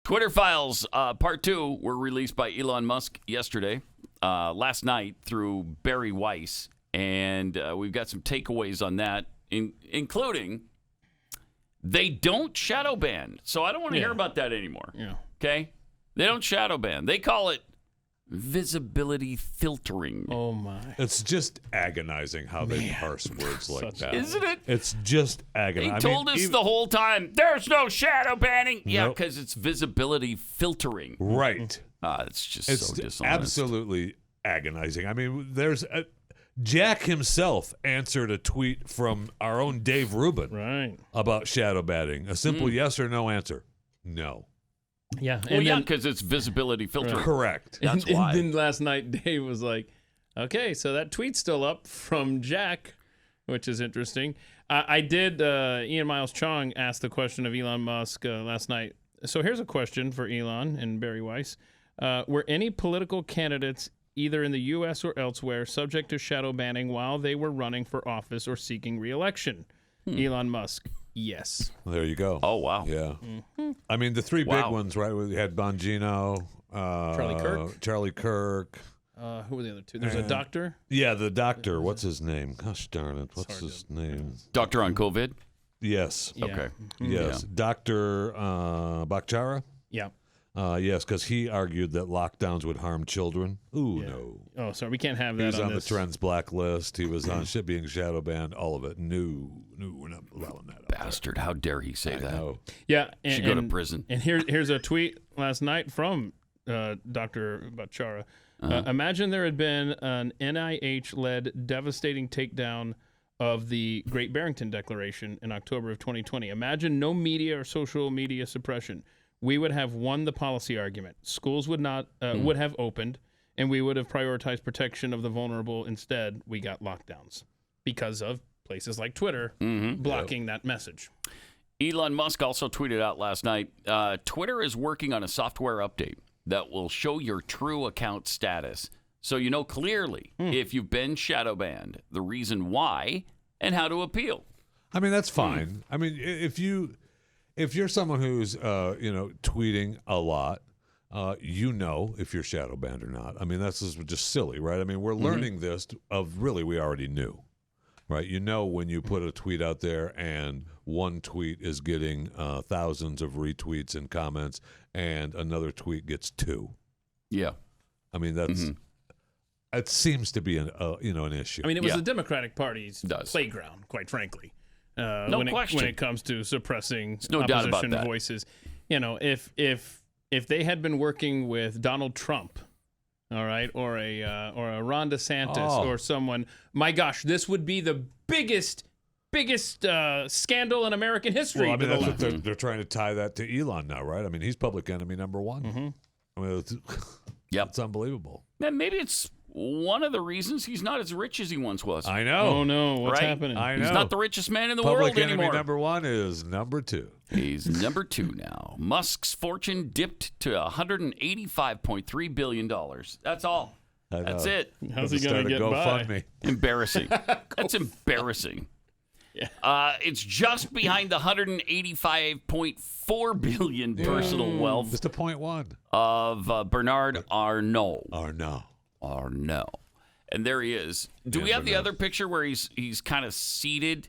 Twitter Files Part 2 were released by Elon Musk yesterday, last night through Barry Weiss, and we've got some takeaways on that, including they don't shadow ban. So I don't want to hear about that anymore. Yeah. Okay? They don't shadow ban. They call it visibility filtering. Oh, my. It's just agonizing how they parse words like that. Isn't it? It's just agonizing. They told us the whole time, there's no shadow banning. Yeah, Nope. because it's visibility filtering. Right. It's just It's so dishonest. absolutely agonizing. I mean, Jack himself answered a tweet from our own Dave Rubin about shadow banning. A simple yes or no answer. No. Yeah. Well, yeah, because it's visibility filtering. Correct. That's why. And then last night, Dave was like, okay, so that tweet's still up from Jack, which is interesting. I did, Ian Miles Chong asked the question of Elon Musk last night. So here's a question for Elon and Barry Weiss. Were any political candidates, either in the U.S. or elsewhere, subject to shadow banning while they were running for office or seeking re-election? Elon Musk. Yes. Well, there you go. Oh, wow. Yeah. I mean, the three big ones, right? We had Bongino, Charlie Kirk. Who were the other two? There's a doctor. Yeah, the doctor. What's his name? Gosh darn it. What's his name? Doctor on COVID? Yes. Yeah. Okay. Yes. Yeah. Dr. Bakchara? Yeah. Yes, because he argued that lockdowns would harm children. Ooh, no. Oh, sorry. We can't have that He was on this. the Trends blacklist. He was on being shadow banned. All of it. No, we're not allowing that. Bastard. How dare he say that? No. Yeah. And, Should go to prison. And here's a tweet last night from Dr. Bachara. Imagine there had been an NIH-led devastating takedown of the Great Barrington Declaration in October of 2020. Imagine no media or social media suppression. We would have won the policy argument. Schools would not would have opened, and we would have prioritized protection of the vulnerable. Instead, we got lockdowns because of places like Twitter blocking that message. Elon Musk also tweeted out last night, Twitter is working on a software update that will show your true account status. So you know clearly if you've been shadow banned, the reason why, and how to appeal. I mean, that's fine. I mean, if you're someone who's tweeting a lot, if you're shadow banned or not. I mean, that's just silly, right? I mean, we're learning this we already knew, right? You know, when you put a tweet out there and one tweet is getting thousands of retweets and comments, and another tweet gets 2. Yeah, I mean that's. It seems to be an issue. I mean, it was the Democratic Party's playground, quite frankly. No question. When it comes to suppressing no doubt about opposition that. voices, if they had been working with Donald Trump, all right, or a Ron DeSantis or someone, my gosh, this would be the biggest scandal in American history. Well, I mean, that's what they're trying to tie that to Elon now, right? I mean, he's public enemy number 1. I mean, it's unbelievable. Man, maybe it's one of the reasons he's not as rich as he once was. I know. Oh no, what's happening? I know. He's not the richest man in the Public world enemy anymore. number 1 is number 2. He's number 2 now. Musk's fortune dipped to $185.3 billion. That's all. That's it. How's he going to get by? GoFundMe. Embarrassing. That's embarrassing. Yeah. It's just behind the $185.4 billion personal wealth Just a 0.1 of Bernard Arnault. Arnault. And there he is. Do we have the other picture where he's kind of seated?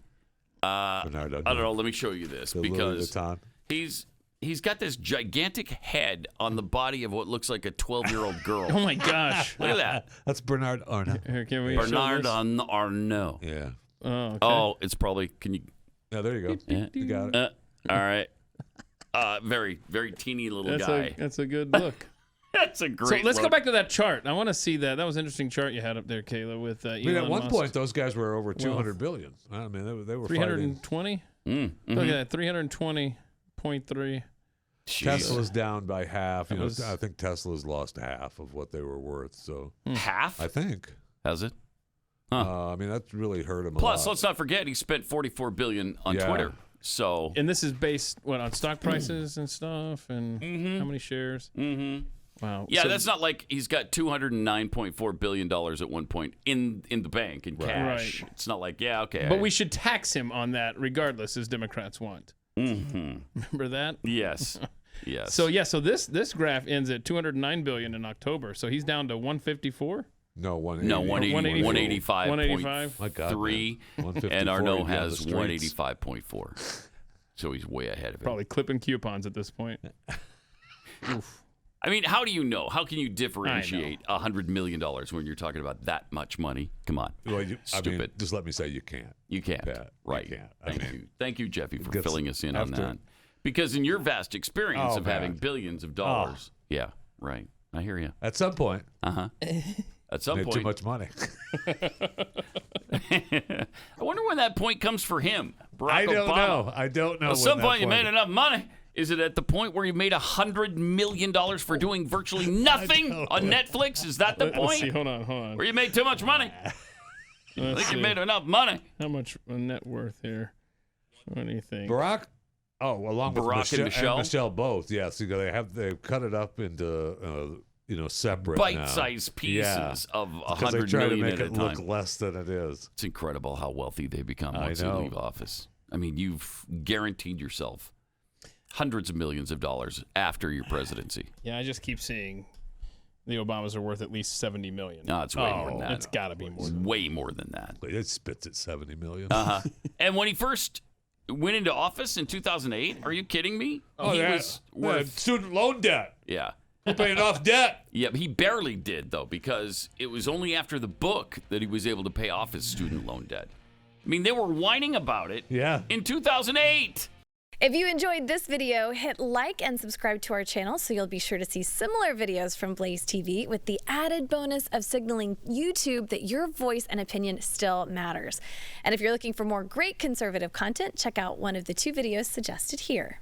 Bernard I don't know. Let me show you this because he's got this gigantic head on the body of what looks like a 12-year-old girl. Oh my gosh! Look at that. That's Bernard Arnault. Here, can we Bernard show this? Arnault. Yeah. Oh, okay. Oh, it's probably. Can you? Yeah, there you go. You got it. All right. Very, very teeny little that's guy. That's a good look. That's a great. So let's go look. back to that chart. I want to see that. That was an interesting chart you had up there, Kayla. With Elon I mean, at one Musk. point, those guys were over 200 billion. I mean, they were 320. Look at that, 320.3. Tesla's down by half. I think Tesla's lost half of what they were worth. So half. I think. Has it? I mean, that's really hurt him. Plus, a lot. let's not forget he spent $44 billion on Twitter. So, and this is based on stock prices and stuff, and how many shares? Wow. Yeah, So- that's not like he's got $209.4 billion at one point in the bank in cash. Right. It's not like, okay. But we should tax him on that regardless, as Democrats want. Remember that? Yes. Yes. So this graph ends at 209 billion in October. So he's down to 154. No, 180. No, 185. 185. My God, 3, man. 154, and Arnaud he'd be on the has streets. 185.4. So he's way ahead of it. Probably clipping coupons at this point. Oof. I mean, how do you know? How can you differentiate $100 million when you're talking about that much money? Come on. Well, Stupid. I mean, just let me say you can't. You can't. Pat, Right. You can't. Thank you, Jeffy, for gets- filling us in on after- that. Because in your vast experience Oh, of having man. billions of dollars. Yeah, right. I hear you. At some point, Uh-huh. At some made point. too much money. I wonder when that point comes for him, Barack I don't Obama. know. I don't know. At when some that point, you made enough money. Is it at the point where you made $100 million for doing virtually nothing on Netflix? Is that the Let's see. point? Hold on. Where you made too much money? I Let's think you see. made enough money. How much net worth here? What do you think? Barack. Oh, along with Barack and Michelle? Michelle both. Yes, they've cut it up into separate now. Bite-sized pieces of Because they $100 try to million make at a it time. look less than it is. It's incredible how wealthy they become I once they know. leave office. I mean, you've guaranteed yourself hundreds of millions of dollars after your presidency. Yeah, I just keep seeing the Obamas are worth at least 70 million. No, it's way more than that. It's got to be more. It's way more than that. It spits at 70 million. Uh-huh. And when he first went into office in 2008, are you kidding me? He was worth, student loan debt. yeah. Paying off debt. Yeah, but he barely did, though, because it was only after the book that he was able to pay off his student loan debt. I mean, they were whining about it Yeah. in 2008. If you enjoyed this video, hit like and subscribe to our channel so you'll be sure to see similar videos from Blaze TV with the added bonus of signaling YouTube that your voice and opinion still matters. And if you're looking for more great conservative content, check out one of the 2 videos suggested here.